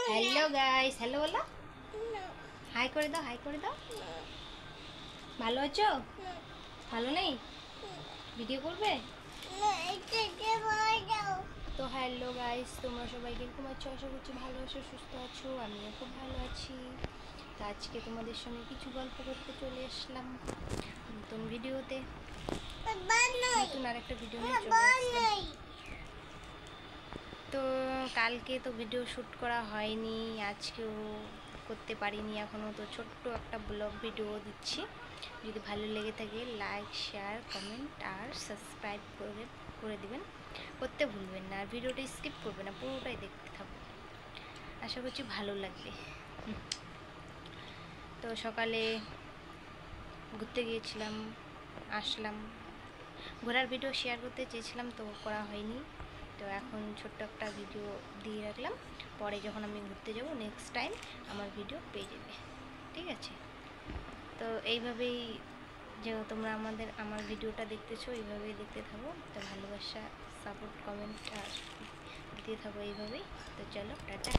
Hello guys, hello बोलो, high করে দাও, হাই করে দাও। ভালো আছো? ভালো নেই? ভিডিও করবে? তো হ্যালো গাইস, তোমরা সবাই কিরকম আছো? আশা করছি ভালো আছো, সুস্থ আছো। আমিও খুব ভালো আছি। তো আজকে তোমাদের সঙ্গে কিছু গল্প করতে চলে আসলাম নতুন ভিডিওতে, নতুন আরেকটা ভিডিও নিয়ে চলে আসলাম। তো কালকে তো ভিডিও শ্যুট করা হয়নি, আজকেও করতে পারিনি এখনও। তো ছোট্ট একটা ব্লগ ভিডিও দিচ্ছি, যদি ভালো লেগে থাকে লাইক, শেয়ার, কমেন্ট আর সাবস্ক্রাইব করে দিবেন, করতে ভুলবেন না। আর ভিডিওটা স্কিপ করবে না, পুরোটাই দেখতে থাকো, আশা করছি ভালো লাগবে। তো সকালে ঘুরতে গিয়েছিলাম, আসলাম। ঘোরার ভিডিও শেয়ার করতে চেয়েছিলাম, তো করা হয়নি। তো এখন ছোট্ট একটা ভিডিও দিয়ে রাখলাম, পরে যখন আমি ঘুরতে যাব নেক্সট টাইম আমার ভিডিও পেয়ে যাবে, ঠিক আছে? তো এইভাবেই যে তোমরা আমার ভিডিওটা দেখতেছো, এইভাবেই দেখতে থাকো। তো ভালোবাসা, সাপোর্ট, কমেন্ট আর দিতে থাকো এইভাবেই। তো চলো, টাটা।